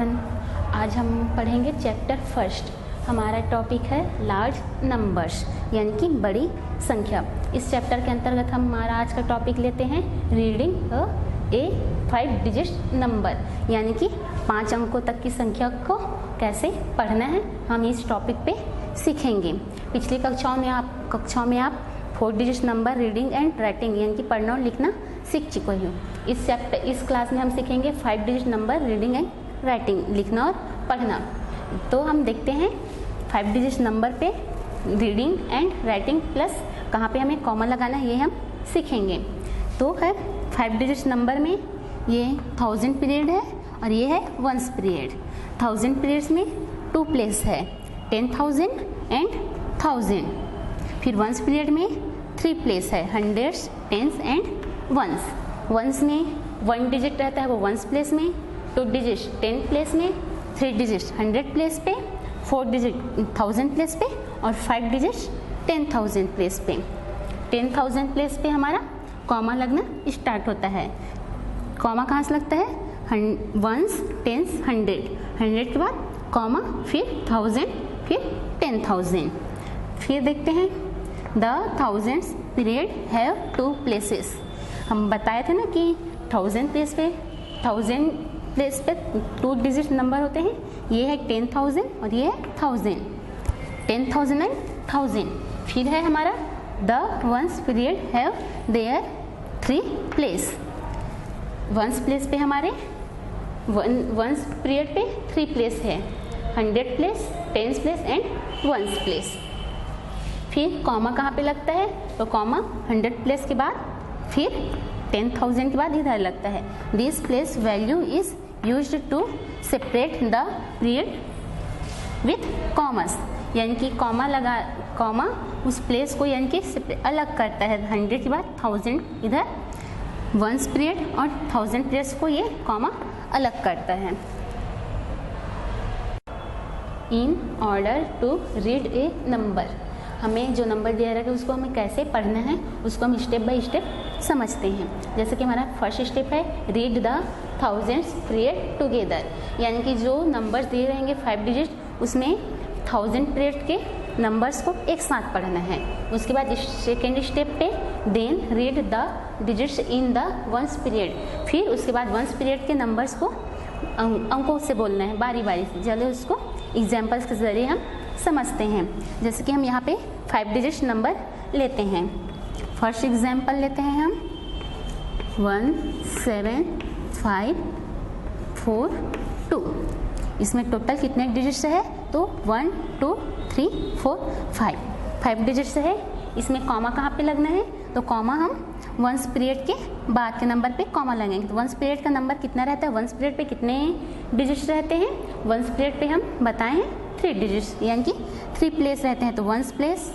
Everyone, आज हम पढ़ेंगे चैप्टर फर्स्ट। हमारा टॉपिक है लार्ज नंबर्स यानी कि बड़ी संख्या। इस चैप्टर के अंतर्गत हमारा आज का टॉपिक लेते हैं रीडिंग ए 5 डिजिट नंबर यानी कि 5 अंकों तक की संख्या को कैसे पढ़ना है, हम इस टॉपिक पे सीखेंगे। पिछली कक्षाओं में आप 4 digit number reading and writing यानी कि पढ़ना और लिखना सीख चुके हो। इस क्लास में हम सीखेंगे 5 digit number reading and writing, लिखना और पढ़ना। तो हम देखते हैं 5 डिजिट नंबर पे रीडिंग एंड राइटिंग प्लस कहाँ पे हमें कॉमा लगाना है ये हम सीखेंगे। तो है 5 डिजिट नंबर में ये 1000 पीरियड है और ये है 1 पीरियड। 1000 पीरियड्स में 2 प्लेस है, 10,000 एंड 1000। फिर 1 पीरियड में 3 प्लेस है, 100, 10s एंड 1s। 1s में 1 डिजिट रहता है वो 1s प्लेस में, 2 डिजिट 10 प्लेस में, 3 डिजिट 100 प्लेस पे, 4 डिजिट 1000 प्लेस पे और 5 डिजिट 10,000 प्लेस पे। 10,000 प्लेस पे हमारा कॉमा लगना स्टार्ट होता है। कॉमा कहाँ से लगता है? 1s, 10s, 100 के बाद कॉमा, फिर 1000, फिर 10,000। फिर देखते हैं द 1000 पीरियड हैव 2 प्लेसेस। हम बताए थे ना कि 1000 प्लेस पे 2 डिजिट नंबर होते हैं। ये है 10,000 और ये है 1000, 10,000 एंड 1000। फिर है हमारा the 1 period have their 3 place. 1 place पे हमारे 1 पीरियड पे 3 प्लेस है, 100 प्लेस, 10 प्लेस एंड 1 प्लेस। फिर कॉमा कहाँ पे लगता है? तो कॉमा 100 प्लेस के बाद फिर 10,000 के बाद इधर लगता है। This place value is used to separate the period with commas यानी कि कॉमा उस प्लेस को यानी कि अलग करता है। 100 के बाद 1000 इधर 1 पीरियड और 1000 पीरियड्स को ये कॉमा अलग करता है। In order to read a number, हमें जो नंबर दिया रहेगा उसको हमें कैसे पढ़ना है उसको हम स्टेप बाय स्टेप समझते हैं। जैसे कि हमारा फर्स्ट स्टेप है रीड द 1000 पीरियड टुगेदर यानी कि जो नंबर्स दिए रहेंगे 5 डिजिट उसमें 1000 पीरियड के नंबर्स को एक साथ पढ़ना है। उसके बाद सेकेंड स्टेप पे then read the digits in the 1 period. फिर उसके बाद 1 पीरियड के नंबर्स को अंकों से बोलना है बारी बारी से। चलो उसको एग्जाम्पल्स के जरिए हम समझते हैं। जैसे कि हम यहाँ पे 5 डिजिट नंबर लेते हैं। फर्स्ट एग्जाम्पल लेते हैं हम 1 7 5 4 2। इसमें टोटल कितने डिजिट्स है? तो 1 2 3 4 5 डिजिट्स है। इसमें कॉमा कहाँ पे लगना है? तो कॉमा हम 1 पीरियड के बाद के नंबर पे कॉमा लगेंगे। तो 1 पीरियड का नंबर कितना रहता है? 1 पीरियड पे कितने डिजिट्स रहते हैं? 1 पीरियड पे हम बताए हैं 3 डिजिट्स यानी कि 3 प्लेस रहते हैं। तो 1 place,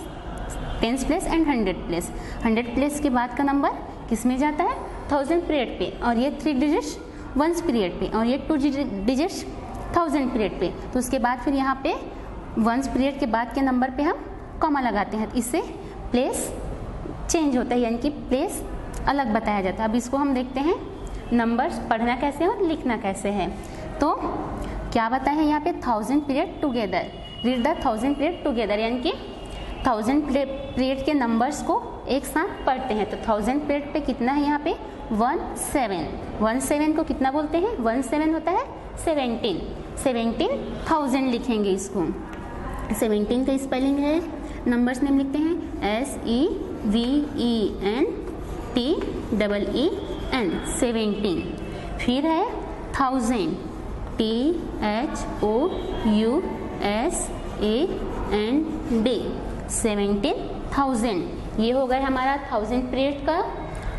10 place and 100 place. 100 place के बाद का नंबर किस में जाता है? 1000 पीरियड पे और ये 3 डिजिट्स 1 पीरियड पे और ये 2 डिजिट्स 1000 पीरियड पे। तो उसके बाद फिर यहाँ पे 1 पीरियड के बाद के नंबर पे हम कॉमा लगाते हैं। इससे प्लेस चेंज होता है यानी कि प्लेस अलग बताया जाता है। अब इसको हम देखते हैं नंबर्स पढ़ना कैसे और लिखना कैसे है। तो क्या बताया है यहाँ पे? 1000 period together, read the 1000 period together यानी कि 1000 पीरियड के नंबर्स को एक साथ पढ़ते हैं। तो 1000 पीरियड पे कितना है यहाँ पे? 17 को कितना बोलते हैं? 17 होता है 17,000 लिखेंगे इसको। 17 का स्पेलिंग है, नंबर्स नेम लिखते हैं SEVENTEEN 17। फिर है 1000 THOUSAND 17,000। ये हो गया हमारा 1000 पीरियड का।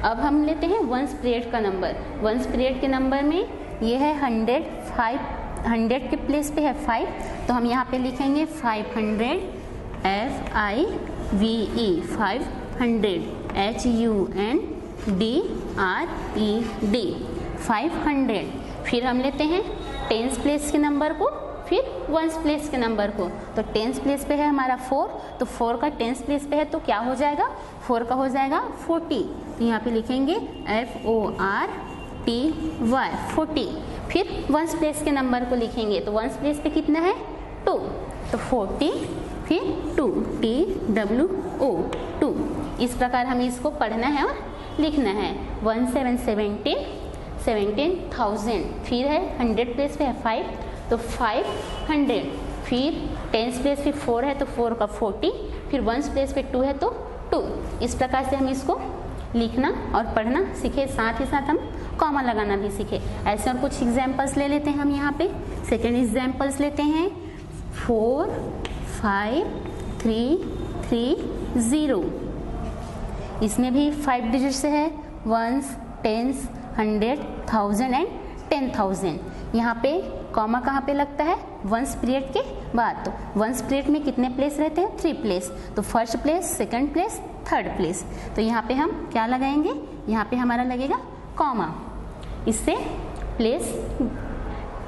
अब हम लेते हैं 1 पीरियड का नंबर। 1 पीरियड के नंबर में ये है 100, 100 के प्लेस पे है 5 तो हम यहाँ पे लिखेंगे 500 FIVE 500 HUNDRED 500। फिर हम लेते हैं 10 प्लेस के नंबर को, फिर 1 प्लेस के नंबर को। तो 10 प्लेस पे है हमारा 4 तो 4 का 10 प्लेस पे है तो क्या हो जाएगा? 4 का हो जाएगा 40। तो यहाँ पे लिखेंगे FORTY 40। फिर वंस प्लेस के नंबर को लिखेंगे तो वंस प्लेस पे कितना है 2, तो 40 फिर 2 TWO 2। इस प्रकार हमें इसको पढ़ना है और लिखना है। 17,000 फिर है 100 प्लेस पे है 5 तो 500, फिर 10 प्लेस पे 4 है तो 4 का 40, फिर 1 प्लेस पे 2 है तो 2। इस प्रकार से हम इसको लिखना और पढ़ना सीखे, साथ ही साथ हम कॉमा लगाना भी सीखे। ऐसे और कुछ एग्जाम्पल्स ले लेते हैं हम यहाँ पे। सेकेंड एग्जाम्पल्स लेते हैं 4 5 3 3 0। इसमें भी 5 डिजिट से है, 1s 10s 100 1000 एंड 10,000। यहाँ पे कॉमा कहाँ पे लगता है? वंस पीरियड के बाद। तो वंस पीरियड में कितने प्लेस रहते हैं? 3 प्लेस। तो first place, second place, third place. तो यहाँ पे हम क्या लगाएंगे? यहाँ पे हमारा लगेगा कॉमा, इससे प्लेस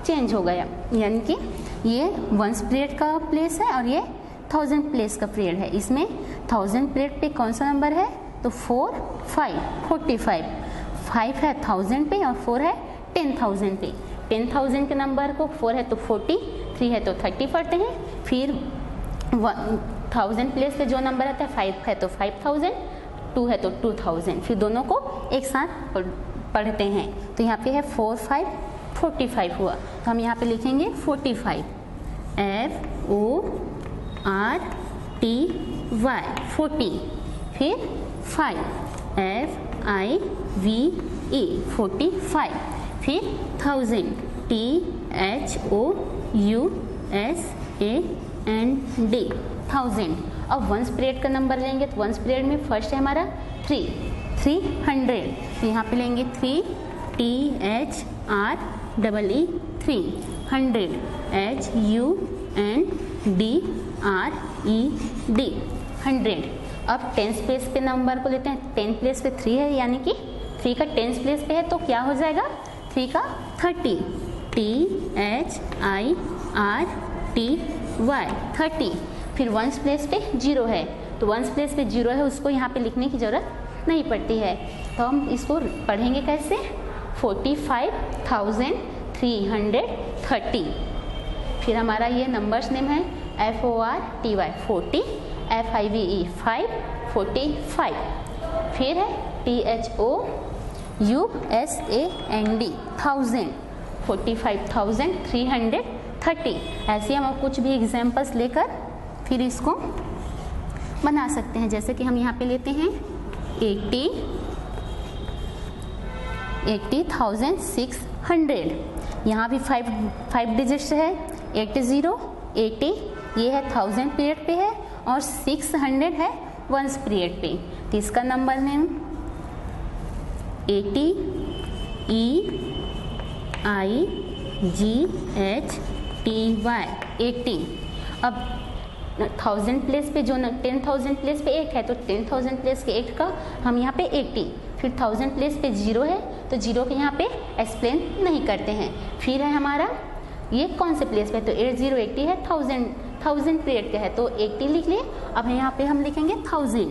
चेंज हो गया, यानी कि ये वंस पीरियड का प्लेस है और ये 1000 प्लेस का पीरियड है। इसमें 1000 पीरियड पे कौन सा नंबर है? तो 4 5 45। 5 है 1000 पे और 4 है 10,000 पे। 10,000 के नंबर को 4 है तो 40, 3 है तो 30 पढ़ते हैं। फिर 1000 प्लेस पे जो नंबर आता है 5 है तो 5000, 2 है तो 2000। फिर दोनों को एक साथ पढ़ते हैं। तो यहाँ पे है 4 5 45 हुआ, तो हम यहाँ पे लिखेंगे 45 FORTY 40। फिर 5 FIVE 45। फिर 1000 THOUSAND 1000। अब वंस पीरियड का नंबर लेंगे तो वंस पीरियड में फर्स्ट है हमारा 300। तो यहाँ पे लेंगे 3 THREE 3 100 HUNDRED 100। अब 10th प्लेस पे नंबर को लेते हैं। 10th प्लेस पे 3 है, यानी कि 3 का 10th प्लेस पे है तो क्या हो जाएगा? 3 का 30 THIRTY 30। फिर 1st प्लेस पे 0 है, तो 1st प्लेस पे 0 है, उसको यहाँ पे लिखने की ज़रूरत नहीं पड़ती है। तो हम इसको पढ़ेंगे कैसे? 45,330। फिर हमारा ये नंबर्स नेम है FORTY 40, FIVE 5 45। फिर है THOUSAND 1000 45,330। ऐसे हम कुछ भी एग्जाम्पल्स लेकर फिर इसको बना सकते हैं। जैसे कि हम यहाँ पे लेते हैं 80,600। यहाँ भी 5 डिजिट्स है, 80 ये है 1000 पीरियड पे है और 600 है वंस पीरियड पे। तो इसका नंबर नेम 80 EIGHTY 80। अब 1000 प्लेस पे जो 10,000 प्लेस पे 8 है तो 10,000 प्लेस के 8 का हम यहाँ पे 80। फिर 1000 प्लेस पे 0 है तो 0 के यहाँ पे एक्सप्लेन नहीं करते हैं। फिर है हमारा ये कौन से प्लेस पे है? तो 80 है, 1000 पीरियड का है तो 80 लिख लिए। अब यहाँ पे हम लिखेंगे 1000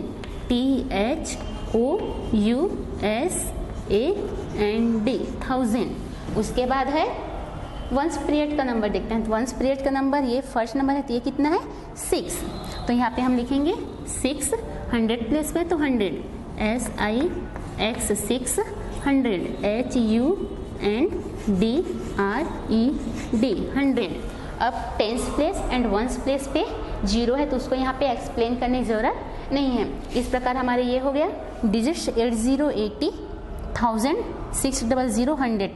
THOUSAND 1000। उसके बाद है वंस पीरियड का नंबर देखते हैं। तो वंस पीरियड का नंबर ये फर्स्ट नंबर है, तो ये कितना है? 6। तो यहाँ पे हम लिखेंगे 6 100 प्लेस पे तो 100 SIX 600 HUNDRED 100। अब 10th place and ones place पे 0 है तो उसको यहाँ पे एक्सप्लेन करने की ज़रूरत नहीं है। इस प्रकार हमारे ये हो गया डिजिट्स 80 80 1000 600 100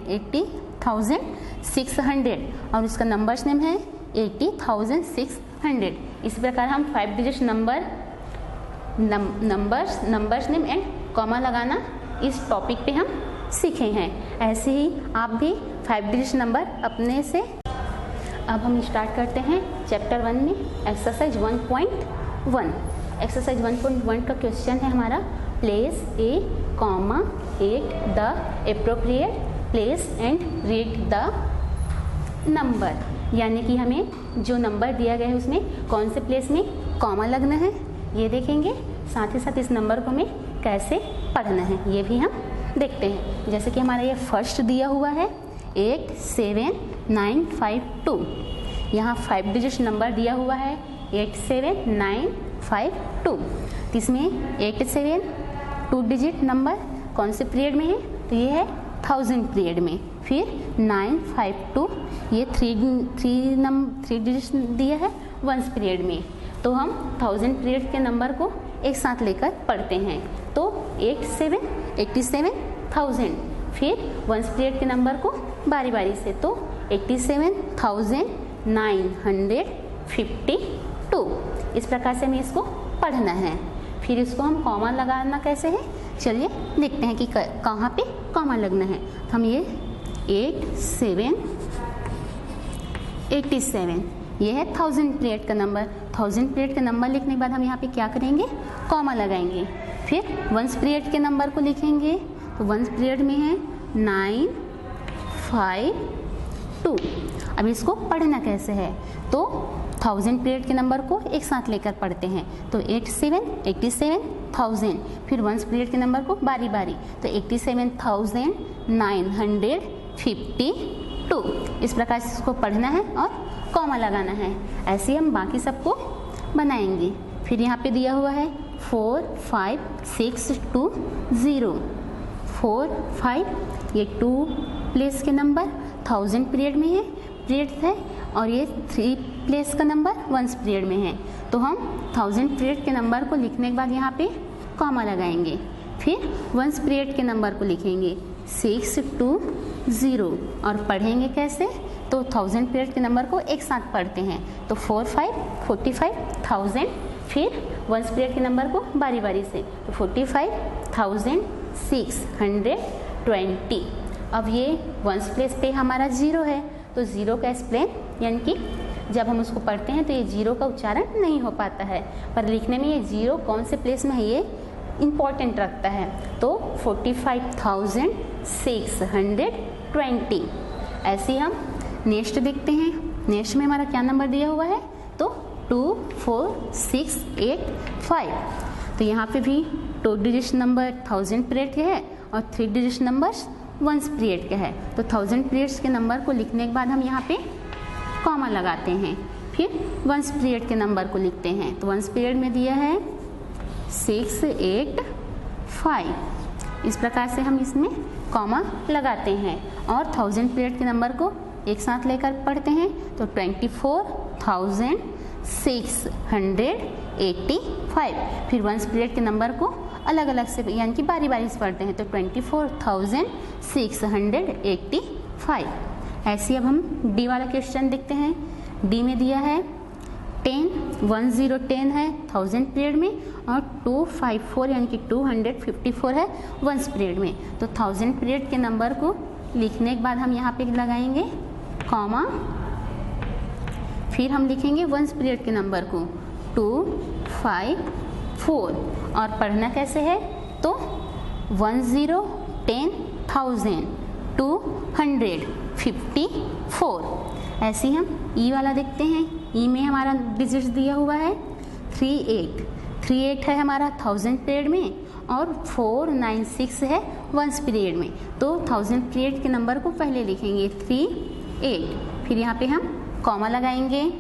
80,600 और उसका नंबर्स नेम है 80,600। इस प्रकार हम 5 digit numbers name and comma लगाना इस टॉपिक पे हम सीखे हैं। ऐसे ही आप भी 5 डिजिट नंबर अपने से। अब हम स्टार्ट करते हैं चैप्टर 1 में एक्सरसाइज 1.1। एक्सरसाइज 1.1 का क्वेश्चन है हमारा place a comma at the appropriate place and read the number. यानी कि हमें जो नंबर दिया गया है उसमें कौन से प्लेस में कॉमा लगना है ये देखेंगे, साथ ही साथ इस नंबर को हमें कैसे पढ़ना है ये भी हम देखते हैं। जैसे कि हमारा ये फर्स्ट दिया हुआ है 87952। यहाँ 5 डिजिट नंबर दिया हुआ है 87952। तो इसमें 87 2 डिजिट नंबर कौन से पीरियड में है, तो ये है 1000 पीरियड में। फिर 952 ये 3 डिजिट दिया है 1 पीरियड में। तो हम 1000 पीरियड के नंबर को एक साथ लेकर पढ़ते हैं। तो 87 1000, फिर 1 पीरियड के नंबर को बारी बारी से, तो 87,952। इस प्रकार से हमें इसको पढ़ना है। फिर इसको हम कॉमा लगाना कैसे है, चलिए देखते हैं कि कहाँ पे कॉमा लगना है। हम ये 87 ये है 1000 पीरियड का नंबर। 1000 पीरियड का नंबर लिखने के बाद हम यहाँ पे क्या करेंगे, कॉमा लगाएंगे। फिर 1 पीरियड के नंबर को लिखेंगे, तो 1 पीरियड में है 952। अब इसको पढ़ना कैसे है, तो 1000 पीरियड के नंबर को एक साथ लेकर पढ़ते हैं। तो 87,1000, फिर 1 पीरियड के नंबर को बारी बारी, तो 87,952। इस प्रकार से इसको पढ़ना है और कॉमा लगाना है। ऐसे हम बाकी सबको बनाएंगे। फिर यहाँ पे दिया हुआ है 45620। 4 5 ये 2 प्लेस के नंबर 1000 पीरियड में है, और ये 3 प्लेस का नंबर 1 पीरियड में है। तो हम 1000 पीरियड के नंबर को लिखने के बाद यहाँ पे कॉमा लगाएंगे। फिर 1 पीरियड के नंबर को लिखेंगे 620 और पढ़ेंगे कैसे, तो 1000 पीरियड के नंबर को एक साथ पढ़ते हैं। तो 4 5 45,000, फिर 1 पीरियड के नंबर को बारी बारी से, तो 45,620। अब ये 1 प्लेस पे हमारा 0 है, तो 0 का स्पेलिंग यानी कि जब हम उसको पढ़ते हैं तो ये 0 का उच्चारण नहीं हो पाता है, पर लिखने में ये 0 कौन से प्लेस में है ये इम्पोर्टेंट रखता है। तो 45,620। ऐसे हम नेक्स्ट देखते हैं। नेक्स्ट में हमारा क्या नंबर दिया हुआ है, तो 24685। तो यहाँ पे भी 2 डिजिट नंबर 1000 पीरियड के है और 3 डिजिट नंबर 1 पीरियड के है। तो 1000 पीरियड्स के नंबर को लिखने के बाद हम यहाँ पे कॉमा लगाते हैं। फिर 1 पीरियड के नंबर को लिखते हैं। तो 1 पीरियड में दिया है 685। इस प्रकार से हम इसमें कॉमा लगाते हैं और 1000 पीरियड के नंबर को एक साथ लेकर पढ़ते हैं। तो 24,685। फिर 1 पीरियड के नंबर को अलग अलग से यानी कि बारी बारी से पढ़ते हैं। तो 24,685। ऐसे अब हम डी वाला क्वेश्चन देखते हैं। डी में दिया है 10 10 है 1000 पीरियड में और 254 यानी कि 254 है 1 पीरियड में। तो 1000 पीरियड के नंबर को लिखने के बाद हम यहाँ पे लगाएंगे कॉमा। फिर हम लिखेंगे 1 पीरियड के नंबर को 254 और पढ़ना कैसे है, तो 10 10 1000 254। ऐसे ही हम ई वाला देखते हैं। ई में हमारा डिजिट दिया हुआ है 38 है हमारा 1000 पीरियड में और 496 है 1 पीरियड में। तो 1000 पीरियड के नंबर को पहले लिखेंगे 38, फिर यहाँ पे हम कॉमा लगाएंगे।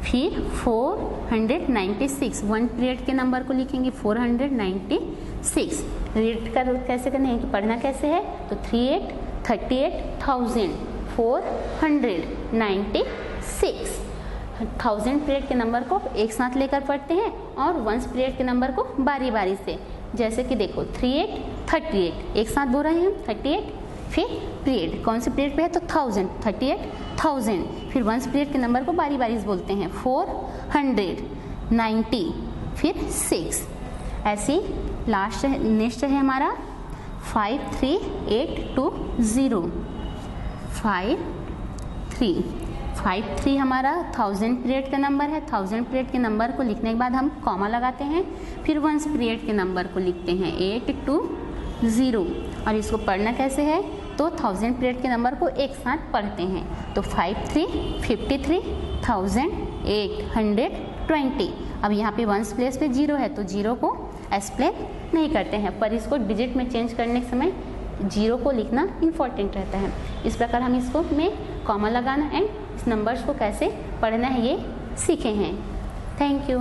फिर 496 1 पीरियड के नंबर को लिखेंगे 496। रीड कर कैसे करना है कि पढ़ना कैसे है, तो 38,1000 496। 1000 पीरियड के नंबर को एक साथ लेकर पढ़ते हैं और 1 पीरियड के नंबर को बारी बारी से। जैसे कि देखो 38 38 एक साथ बोल रहे हैं हम 38। फिर पीरियड कौन से पीरियड पे है, तो 1000 38,000। फिर 1 पीरियड के नंबर को बारी बारी से बोलते हैं 490 फिर 6। ऐसे लास्ट नेक्स्ट है हमारा 53820। 53 हमारा 1000 पीरियड का नंबर है। 1000 पीरियड के नंबर को लिखने के बाद हम कॉमा लगाते हैं। फिर 1 पीरियड के नंबर को लिखते हैं 820 और इसको पढ़ना कैसे है, तो 1000 पीरियड के नंबर को एक साथ पढ़ते हैं। तो 53,820। अब यहाँ पे 1 प्लेस पे 0 है तो 0 को एक्सप्लेन नहीं करते हैं, पर इसको डिजिट में चेंज करने के समय जीरो को लिखना इम्पॉर्टेंट रहता है। इस प्रकार हम इसको में कॉमा लगाना एंड इस नंबर्स को कैसे पढ़ना है ये सीखे हैं। Thank you.